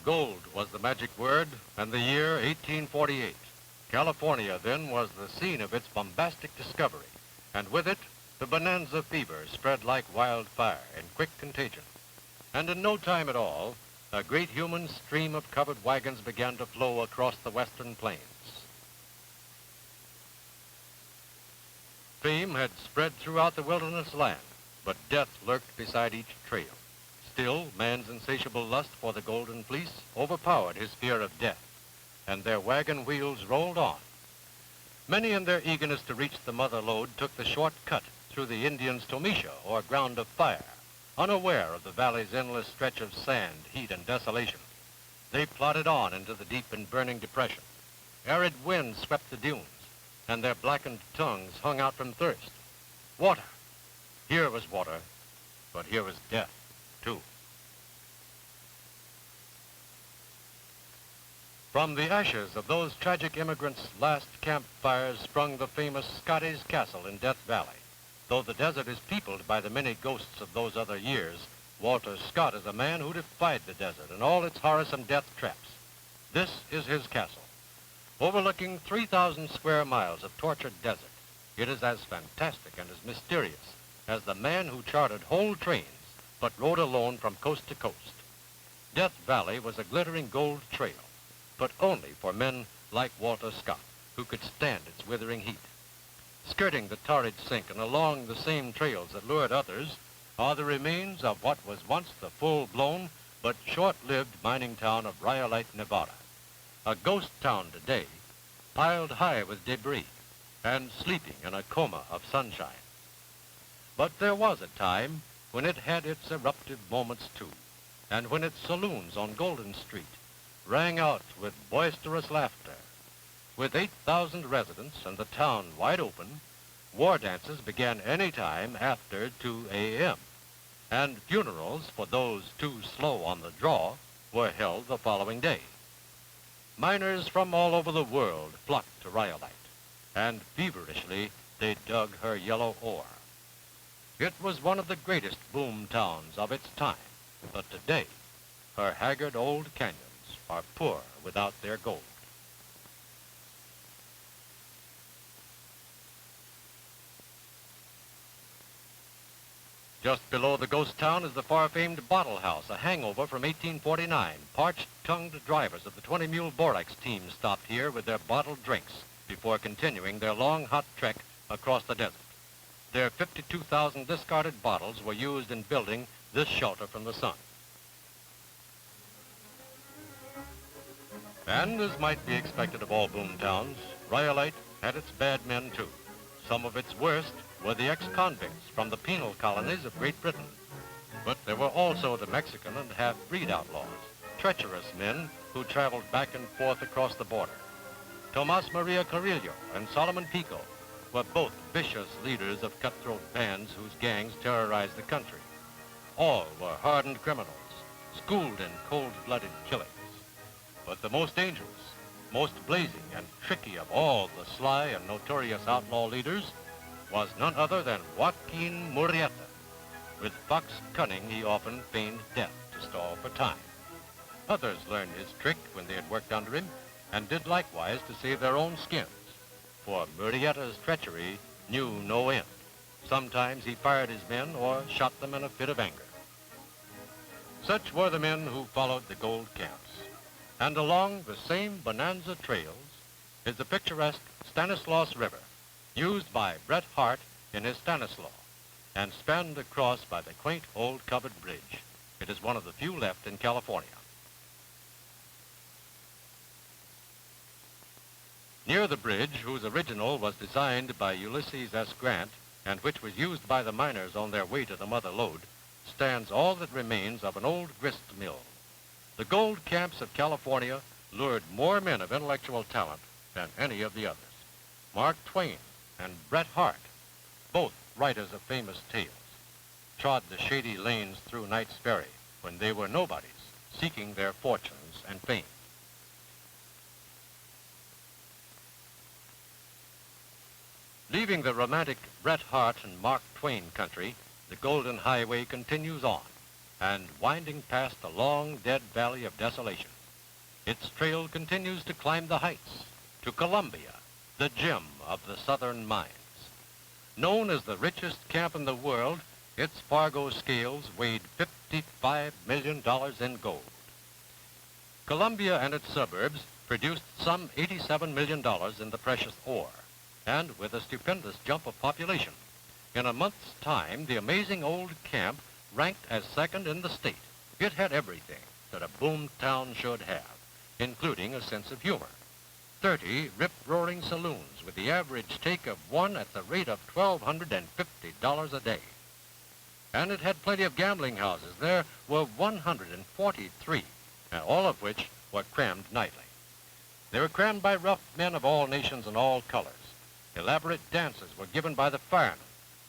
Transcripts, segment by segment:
Gold was the magic word, and the year 1848. California then was the scene of its bombastic discovery, and with it, the bonanza fever spread like wildfire in quick contagion. And in no time at all, a great human stream of covered wagons began to flow across the western plains. Fame had spread throughout the wilderness land, but death lurked beside each trail. Still, man's insatiable lust for the golden fleece overpowered his fear of death, and their wagon wheels rolled on. Many in their eagerness to reach the mother lode took the short cut through the Indians' Tomisha, or ground of fire, unaware of the valley's endless stretch of sand, heat, and desolation. They plodded on into the deep and burning depression. Arid winds swept the dunes, and their blackened tongues hung out from thirst. Water. Here was water, but here was death, too. From the ashes of those tragic immigrants' last campfires sprung the famous Scotty's Castle in Death Valley. Though the desert is peopled by the many ghosts of those other years, Walter Scott is a man who defied the desert and all its horrors and death traps. This is his castle. Overlooking 3,000 square miles of tortured desert, it is as fantastic and as mysterious as the man who chartered whole trains but rode alone from coast to coast. Death Valley was a glittering gold trail, but only for men like Walter Scott, who could stand its withering heat. Skirting the torrid sink and along the same trails that lured others are the remains of what was once the full-blown but short-lived mining town of Rhyolite, Nevada. A ghost town today, piled high with debris and sleeping in a coma of sunshine. But there was a time when it had its eruptive moments too, and when its saloons on Golden Street rang out with boisterous laughter. With 8,000 residents and the town wide open, war dances began any time after 2 a.m., and funerals for those too slow on the draw were held the following day. Miners from all over the world flocked to Rhyolite, and feverishly they dug her yellow ore. It was one of the greatest boom towns of its time, but today her haggard old canyons are poor without their gold. Just below the ghost town is the far-famed Bottle House, a hangover from 1849. Parched-tongued drivers of the 20-mule Borax team stopped here with their bottled drinks before continuing their long, hot trek across the desert. Their 52,000 discarded bottles were used in building this shelter from the sun. And as might be expected of all boom towns, Rhyolite had its bad men too. Some of its worst were the ex-convicts from the penal colonies of Great Britain. But there were also the Mexican and half-breed outlaws, treacherous men who traveled back and forth across the border. Tomas Maria Carrillo and Solomon Pico were both vicious leaders of cutthroat bands whose gangs terrorized the country. All were hardened criminals, schooled in cold-blooded killings. But the most dangerous, most blazing and tricky of all the sly and notorious outlaw leaders was none other than Joaquin Murrieta. With fox cunning, he often feigned death to stall for time. Others learned his trick when they had worked under him and did likewise to save their own skins, for Murrieta's treachery knew no end. Sometimes he fired his men or shot them in a fit of anger. Such were the men who followed the gold camps. And along the same bonanza trails is the picturesque Stanislaus River, used by Bret Harte in his Stanislaus, and spanned across by the quaint old covered bridge. It is one of the few left in California. Near the bridge, whose original was designed by Ulysses S. Grant and which was used by the miners on their way to the mother lode, stands all that remains of an old grist mill. The gold camps of California lured more men of intellectual talent than any of the others. Mark Twain and Bret Harte, both writers of famous tales, trod the shady lanes through Knight's Ferry when they were nobodies, seeking their fortunes and fame. Leaving the romantic Bret Harte and Mark Twain country, the Golden Highway continues on, and winding past the long, dead valley of desolation, its trail continues to climb the heights, to Columbia, the gem of the southern mines. Known as the richest camp in the world, its Fargo scales weighed $55 million in gold. Columbia and its suburbs produced some $87 million in the precious ore, and with a stupendous jump of population. In a month's time, the amazing old camp ranked as second in the state. It had everything that a boom town should have, including a sense of humor. 30 rip-roaring saloons with the average take of one at the rate of $1,250 a day. And it had plenty of gambling houses. There were 143, all of which were crammed nightly. They were crammed by rough men of all nations and all colors. Elaborate dances were given by the firemen,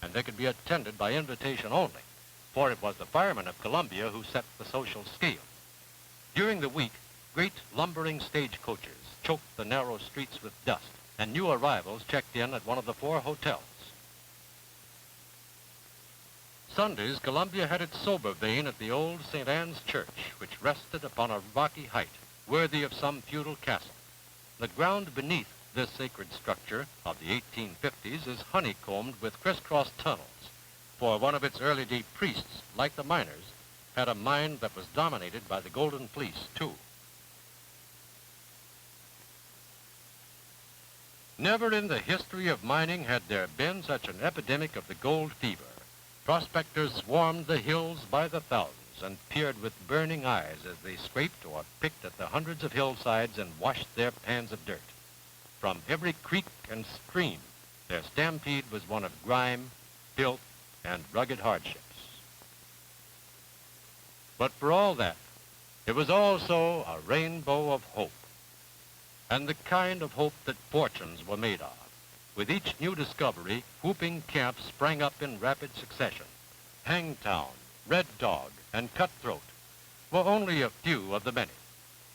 and they could be attended by invitation only, for it was the firemen of Columbia who set the social scale. During the week, great lumbering stagecoaches choked the narrow streets with dust, and new arrivals checked in at one of the 4 hotels. Sundays, Columbia had its sober vein at the old St. Anne's Church, which rested upon a rocky height, worthy of some feudal castle. The ground beneath this sacred structure of the 1850s is honeycombed with crisscross tunnels, for one of its early-day priests, like the miners, had a mind that was dominated by the golden fleece, too. Never in the history of mining had there been such an epidemic of the gold fever. Prospectors swarmed the hills by the thousands and peered with burning eyes as they scraped or picked at the hundreds of hillsides and washed their pans of dirt. From every creek and stream, their stampede was one of grime, filth, and rugged hardships. But for all that, it was also a rainbow of hope, and the kind of hope that fortunes were made of. With each new discovery, whooping camps sprang up in rapid succession. Hangtown, Red Dog, and Cutthroat were only a few of the many,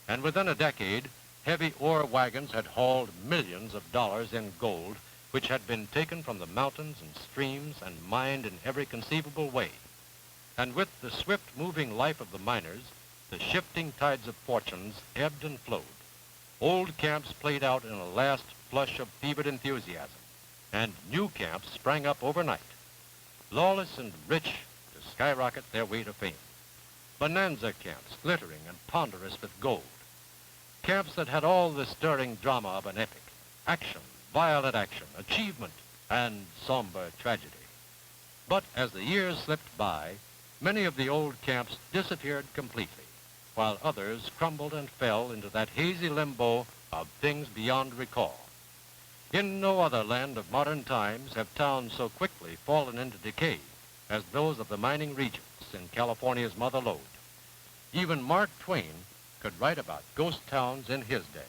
and within a decade, heavy ore wagons had hauled millions of dollars in gold, which had been taken from the mountains and streams and mined in every conceivable way. And with the swift-moving life of the miners, the shifting tides of fortunes ebbed and flowed. Old camps played out in a last flush of fevered enthusiasm, and new camps sprang up overnight, lawless and rich to skyrocket their way to fame. Bonanza camps, glittering and ponderous with gold. Camps that had all the stirring drama of an epic, action, violent action, achievement, and somber tragedy. But as the years slipped by, many of the old camps disappeared completely, while others crumbled and fell into that hazy limbo of things beyond recall. In no other land of modern times have towns so quickly fallen into decay as those of the mining regions in California's mother lode. Even Mark Twain could write about ghost towns in his day.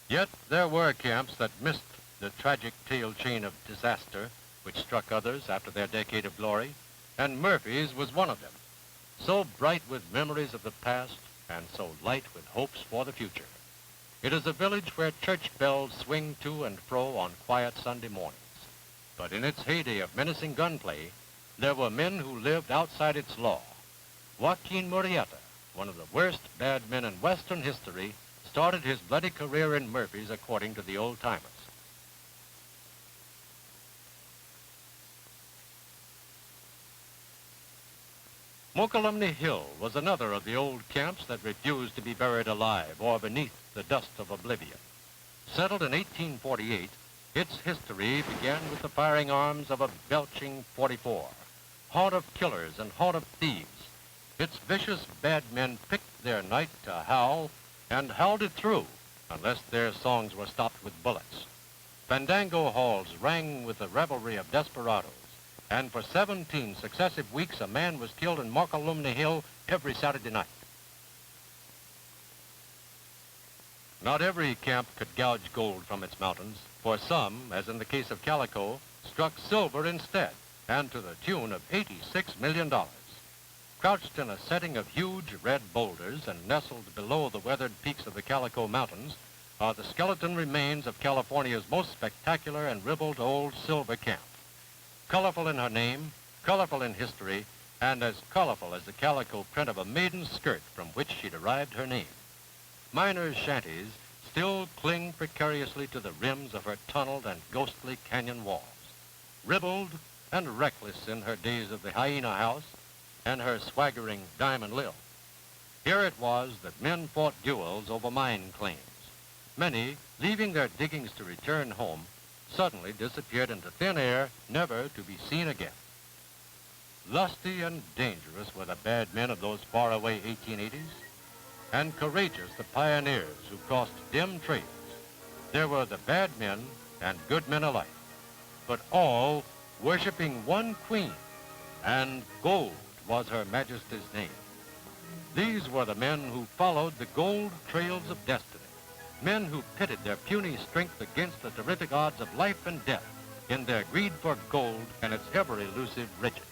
Yet there were camps that missed the tragic tail chain of disaster which struck others after their decade of glory, and Murphy's was one of them, so bright with memories of the past and so light with hopes for the future. It is a village where church bells swing to and fro on quiet Sunday mornings. But in its heyday of menacing gunplay, there were men who lived outside its law. Joaquin Murrieta, one of the worst bad men in Western history, started his bloody career in Murphy's, according to the old-timers. Mokelumne Hill was another of the old camps that refused to be buried alive or beneath the dust of oblivion. Settled in 1848, its history began with the firing arms of a belching .44, haunt of killers and haunt of thieves. Its vicious bad men picked their night to howl and howled it through, unless their songs were stopped with bullets. Fandango halls rang with the revelry of desperados, and for 17 successive weeks a man was killed in Mokelumne Hill every Saturday night. Not every camp could gouge gold from its mountains, for some, as in the case of Calico, struck silver instead, and to the tune of $86 million. Crouched in a setting of huge red boulders and nestled below the weathered peaks of the Calico Mountains are the skeleton remains of California's most spectacular and ribald old silver camp. Colorful in her name, colorful in history, and as colorful as the calico print of a maiden's skirt from which she derived her name. Miners' shanties still cling precariously to the rims of her tunneled and ghostly canyon walls, ribald and reckless in her days of the hyena house and her swaggering diamond lil. Here it was that men fought duels over mine claims. Many, leaving their diggings to return home, suddenly disappeared into thin air, never to be seen again. Lusty and dangerous were the bad men of those faraway 1880s, and courageous the pioneers who crossed dim trails. There were the bad men and good men alike, but all worshiping one queen, and gold was her majesty's name. These were the men who followed the gold trails of destiny, men who pitted their puny strength against the terrific odds of life and death in their greed for gold and its ever-elusive riches.